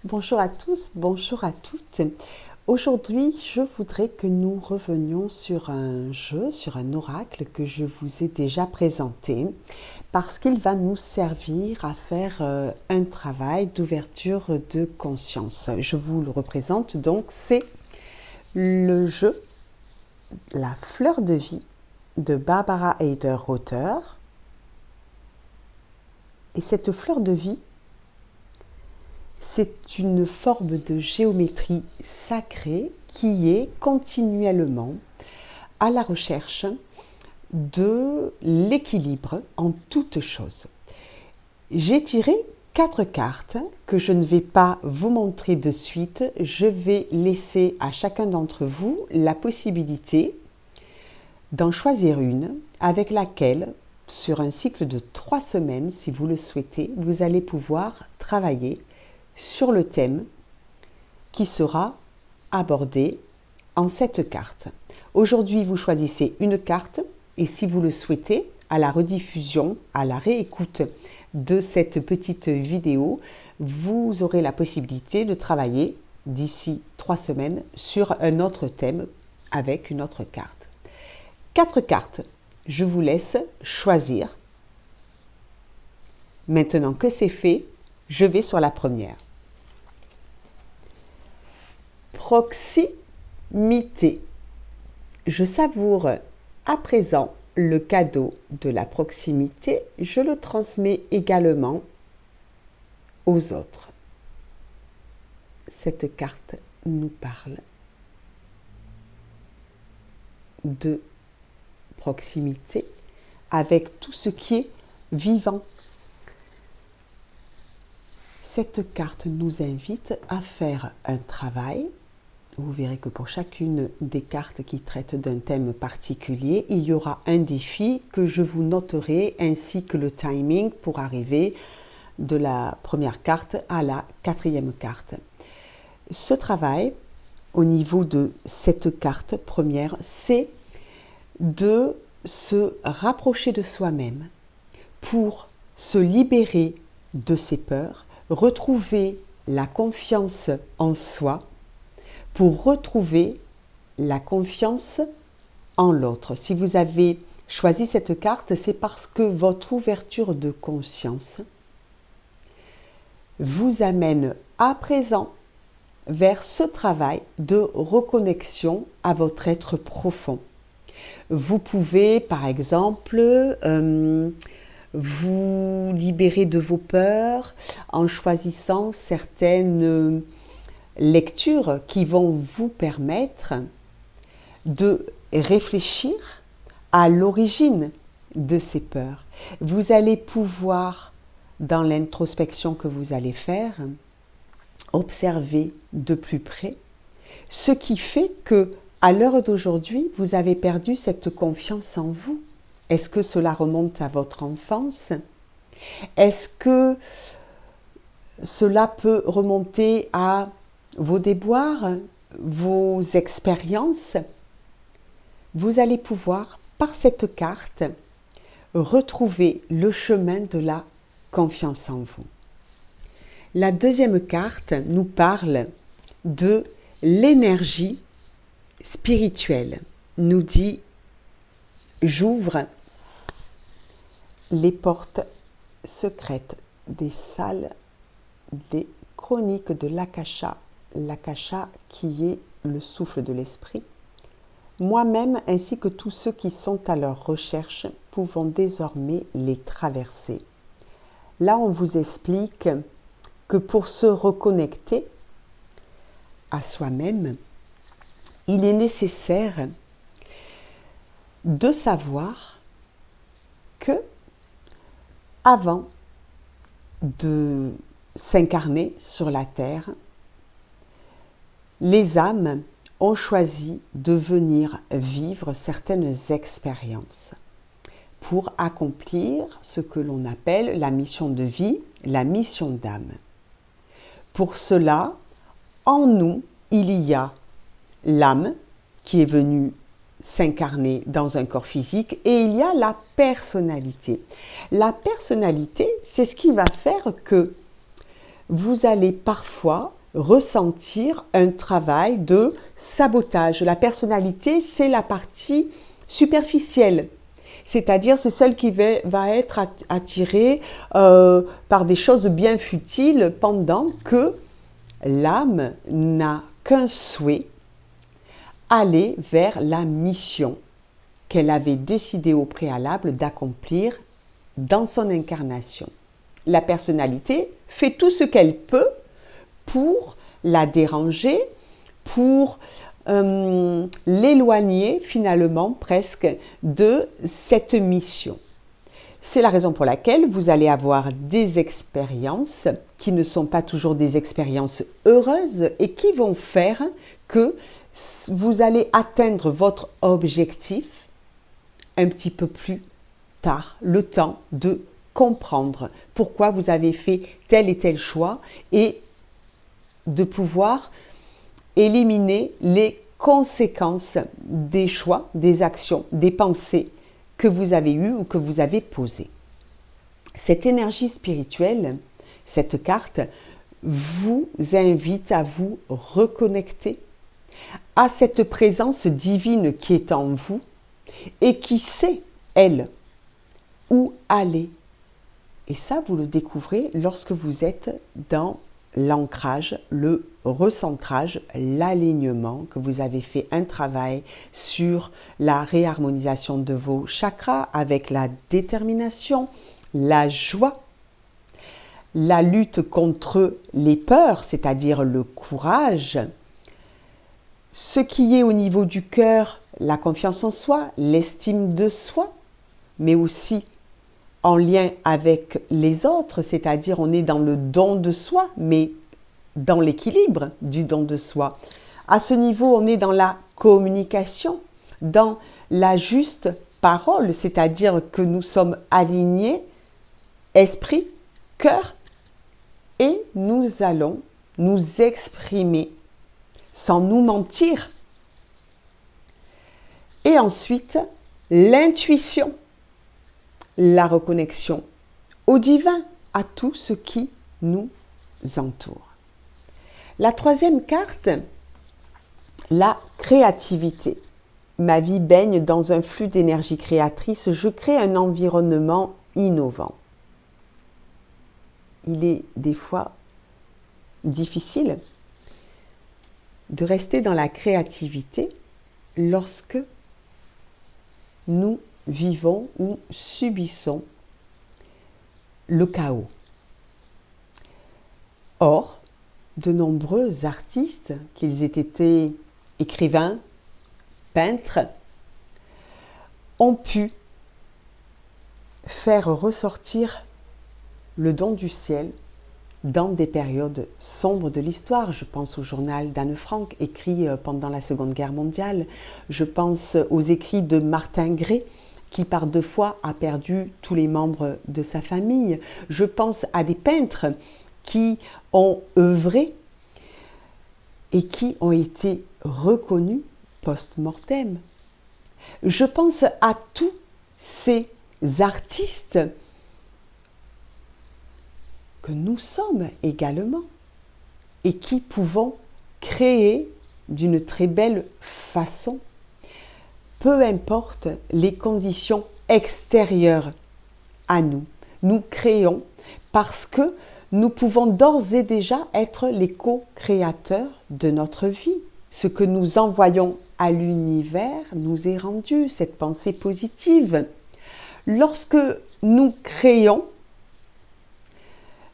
Bonjour à tous, bonjour à toutes. Aujourd'hui, je voudrais que nous revenions sur un jeu, sur un oracle que je vous ai déjà présenté parce qu'il va nous servir à faire un travail d'ouverture de conscience. Je vous le représente donc, c'est le jeu La fleur de vie de Barbara Heider-Rother. Et cette fleur de vie, c'est une forme de géométrie sacrée qui est continuellement à la recherche de l'équilibre en toutes choses. J'ai tiré 4 cartes que je ne vais pas vous montrer de suite. Je vais laisser à chacun d'entre vous la possibilité d'en choisir une avec laquelle, sur un cycle de 3 semaines, si vous le souhaitez, vous allez pouvoir travailler sur le thème qui sera abordé en cette carte. Aujourd'hui, vous choisissez une carte et si vous le souhaitez, à la rediffusion, à la réécoute de cette petite vidéo, vous aurez la possibilité de travailler d'ici 3 semaines sur un autre thème avec une autre carte. 4 cartes, je vous laisse choisir. Maintenant que c'est fait, je vais sur la première. Proximité. Je savoure à présent le cadeau de la proximité. Je le transmets également aux autres. Cette carte nous parle de proximité avec tout ce qui est vivant. Cette carte nous invite à faire un travail. Vous verrez que pour chacune des cartes qui traitent d'un thème particulier, il y aura un défi que je vous noterai ainsi que le timing pour arriver de la première carte à la 4e carte. Ce travail, au niveau de cette carte première, c'est de se rapprocher de soi-même pour se libérer de ses peurs, retrouver la confiance en soi, pour retrouver la confiance en l'autre. Si vous avez choisi cette carte, c'est parce que votre ouverture de conscience vous amène à présent vers ce travail de reconnexion à votre être profond. Vous pouvez, par exemple, vous libérer de vos peurs en choisissant certaines lectures qui vont vous permettre de réfléchir à l'origine de ces peurs. Vous allez pouvoir, dans l'introspection que vous allez faire, observer de plus près ce qui fait que, à l'heure d'aujourd'hui, vous avez perdu cette confiance en vous. Est-ce que cela remonte à votre enfance? Est-ce que cela peut remonter à vos déboires, vos expériences? Vous allez pouvoir, par cette carte, retrouver le chemin de la confiance en vous. La deuxième carte nous parle de l'énergie spirituelle. Nous dit « J'ouvre les portes secrètes des salles des chroniques de l'Akasha ». L'Akasha qui est le souffle de l'esprit. Moi-même ainsi que tous ceux qui sont à leur recherche pouvons désormais les traverser. Là, on vous explique que pour se reconnecter à soi-même, il est nécessaire de savoir que avant de s'incarner sur la terre, les âmes ont choisi de venir vivre certaines expériences pour accomplir ce que l'on appelle la mission de vie, la mission d'âme. Pour cela, en nous, il y a l'âme qui est venue s'incarner dans un corps physique et il y a la personnalité. La personnalité, c'est ce qui va faire que vous allez parfois ressentir un travail de sabotage. La personnalité, c'est la partie superficielle. C'est-à-dire, c'est celle qui va être attirée par des choses bien futiles pendant que l'âme n'a qu'un souhait, aller vers la mission qu'elle avait décidé au préalable d'accomplir dans son incarnation. La personnalité fait tout ce qu'elle peut pour la déranger, pour l'éloigner finalement presque de cette mission. C'est la raison pour laquelle vous allez avoir des expériences qui ne sont pas toujours des expériences heureuses et qui vont faire que vous allez atteindre votre objectif un petit peu plus tard, le temps de comprendre pourquoi vous avez fait tel et tel choix et de pouvoir éliminer les conséquences des choix, des actions, des pensées que vous avez eues ou que vous avez posées. Cette énergie spirituelle, cette carte, vous invite à vous reconnecter à cette présence divine qui est en vous et qui sait, elle, où aller. Et ça, vous le découvrez lorsque vous êtes dans l'ancrage, le recentrage, l'alignement, que vous avez fait un travail sur la réharmonisation de vos chakras avec la détermination, la joie, la lutte contre les peurs, c'est-à-dire le courage, ce qui est au niveau du cœur, la confiance en soi, l'estime de soi, mais aussi en lien avec les autres, c'est-à-dire on est dans le don de soi, mais dans l'équilibre du don de soi. À ce niveau, on est dans la communication, dans la juste parole, c'est-à-dire que nous sommes alignés, esprit, cœur, et nous allons nous exprimer sans nous mentir. Et ensuite, l'intuition. La reconnexion au divin, à tout ce qui nous entoure. La troisième carte, la créativité. Ma vie baigne dans un flux d'énergie créatrice, je crée un environnement innovant. Il est des fois difficile de rester dans la créativité lorsque nous vivons ou subissons le chaos. Or, de nombreux artistes, qu'ils aient été écrivains, peintres, ont pu faire ressortir le don du ciel dans des périodes sombres de l'histoire. Je pense au journal d'Anne Frank, écrit pendant la Seconde Guerre mondiale. Je pense aux écrits de Martin Gray, qui par 2 fois a perdu tous les membres de sa famille. Je pense à des peintres qui ont œuvré et qui ont été reconnus post-mortem. Je pense à tous ces artistes que nous sommes également et qui pouvons créer d'une très belle façon, peu importe les conditions extérieures à nous. Nous créons parce que nous pouvons d'ores et déjà être les co-créateurs de notre vie. Ce que nous envoyons à l'univers nous est rendu, cette pensée positive. Lorsque nous créons,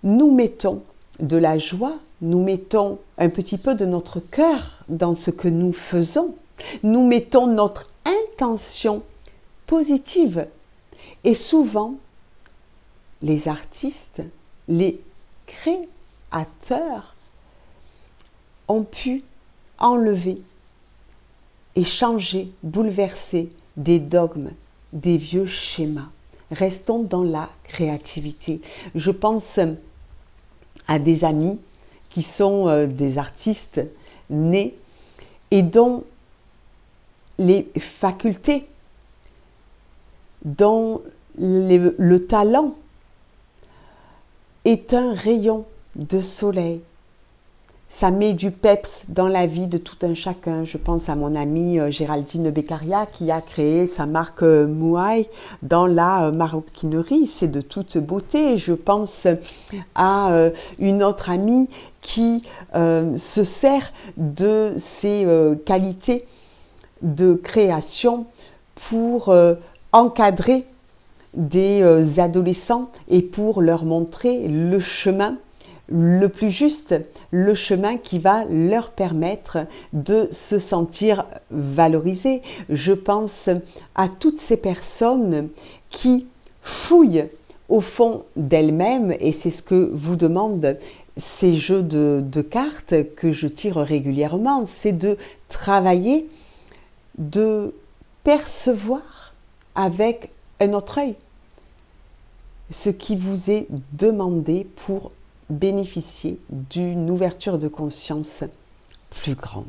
nous mettons de la joie, nous mettons un petit peu de notre cœur dans ce que nous faisons. Nous mettons notre intention positive. Et souvent, les artistes, les créateurs ont pu enlever et changer, bouleverser des dogmes, des vieux schémas. Restons dans la créativité. Je pense à des amis qui sont des artistes nés et dont les facultés, dont le talent est un rayon de soleil. Ça met du peps dans la vie de tout un chacun. Je pense à mon amie Géraldine Beccaria qui a créé sa marque Mouaï dans la maroquinerie. C'est de toute beauté. Je pense à une autre amie qui se sert de ses qualités de création pour encadrer des adolescents et pour leur montrer le chemin le plus juste, le chemin qui va leur permettre de se sentir valorisés. Je pense à toutes ces personnes qui fouillent au fond d'elles-mêmes, et c'est ce que vous demandent ces jeux de cartes que je tire régulièrement, c'est de travailler, de percevoir avec un autre œil ce qui vous est demandé pour bénéficier d'une ouverture de conscience plus grande.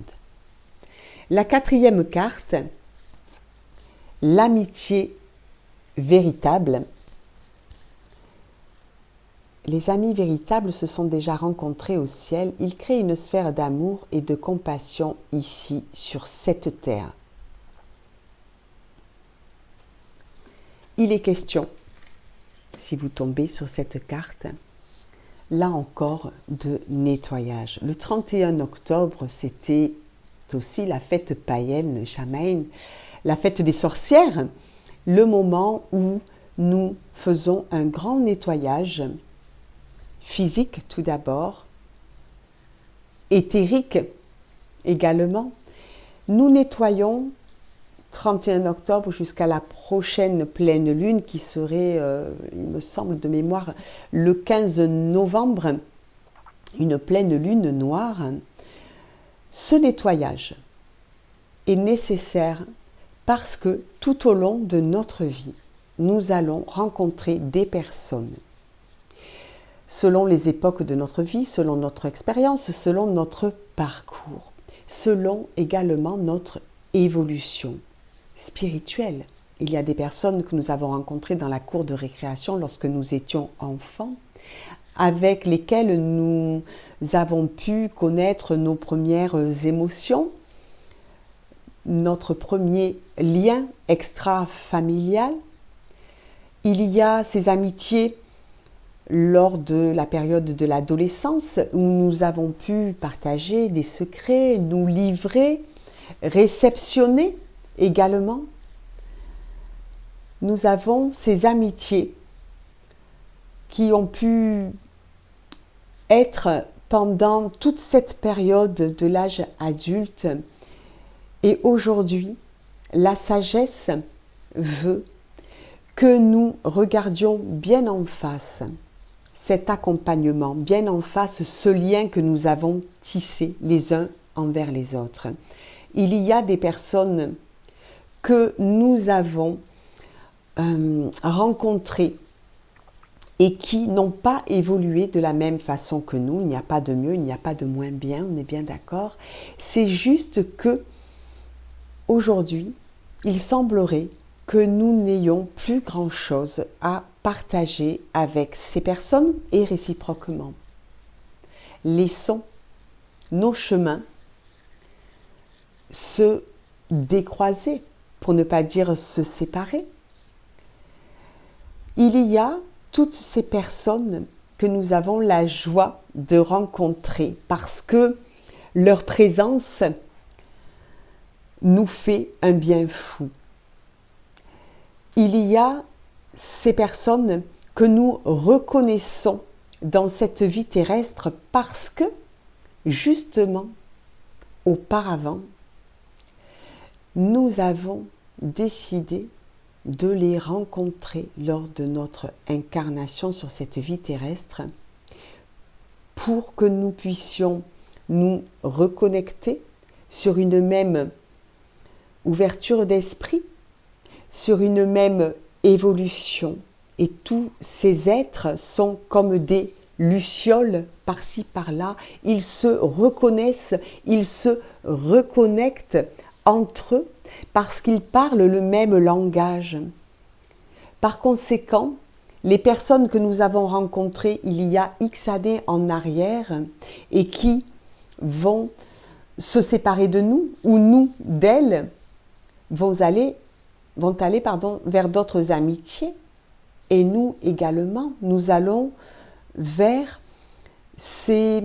La quatrième carte, l'amitié véritable. Les amis véritables se sont déjà rencontrés au ciel. Ils créent une sphère d'amour et de compassion ici, sur cette terre. Il est question, si vous tombez sur cette carte, là encore, de nettoyage. Le 31 octobre, c'était aussi la fête païenne, Samhain, la fête des sorcières, le moment où nous faisons un grand nettoyage physique tout d'abord, éthérique également. Nous nettoyons 31 octobre jusqu'à la prochaine pleine lune qui serait, il me semble de mémoire, le 15 novembre, une pleine lune noire. Ce nettoyage est nécessaire parce que tout au long de notre vie, nous allons rencontrer des personnes. Selon les époques de notre vie, selon notre expérience, selon notre parcours, selon également notre évolution spirituelle. Il y a des personnes que nous avons rencontrées dans la cour de récréation lorsque nous étions enfants, avec lesquelles nous avons pu connaître nos premières émotions, notre premier lien extra-familial. Il y a ces amitiés lors de la période de l'adolescence où nous avons pu partager des secrets, nous livrer, réceptionner également. Nous avons ces amitiés qui ont pu être pendant toute cette période de l'âge adulte. Et aujourd'hui, la sagesse veut que nous regardions bien en face cet accompagnement, bien en face ce lien que nous avons tissé les uns envers les autres. Il y a des personnes que nous avons rencontrées et qui n'ont pas évolué de la même façon que nous. Il n'y a pas de mieux, il n'y a pas de moins bien, on est bien d'accord. C'est juste que aujourd'hui, il semblerait que nous n'ayons plus grand-chose à partager avec ces personnes et réciproquement. Laissons nos chemins se décroiser, pour ne pas dire se séparer. Il y a toutes ces personnes que nous avons la joie de rencontrer parce que leur présence nous fait un bien fou. Il y a ces personnes que nous reconnaissons dans cette vie terrestre parce que, justement, auparavant, nous avons décidé de les rencontrer lors de notre incarnation sur cette vie terrestre pour que nous puissions nous reconnecter sur une même ouverture d'esprit, sur une même évolution. Et tous ces êtres sont comme des lucioles par-ci par-là. Ils se reconnaissent, ils se reconnectent entre eux parce qu'ils parlent le même langage. Par conséquent, les personnes que nous avons rencontrées il y a X années en arrière et qui vont se séparer de nous ou nous d'elles vont aller vers d'autres amitiés. Et nous également, nous allons vers ces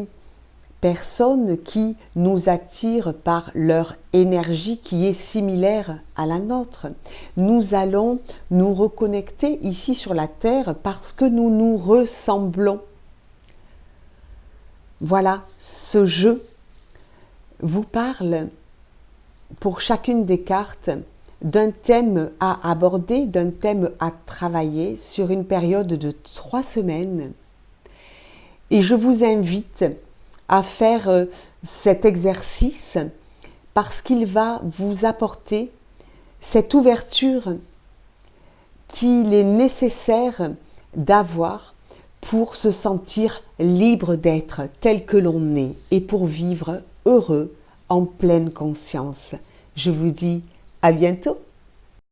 personnes qui nous attirent par leur énergie qui est similaire à la nôtre. Nous allons nous reconnecter ici sur la Terre parce que nous nous ressemblons. Voilà, ce jeu vous parle pour chacune des cartes d'un thème à aborder, d'un thème à travailler sur une période de 3 semaines. Et je vous invite à faire cet exercice parce qu'il va vous apporter cette ouverture qu'il est nécessaire d'avoir pour se sentir libre d'être tel que l'on est et pour vivre heureux en pleine conscience. Je vous dis à bientôt.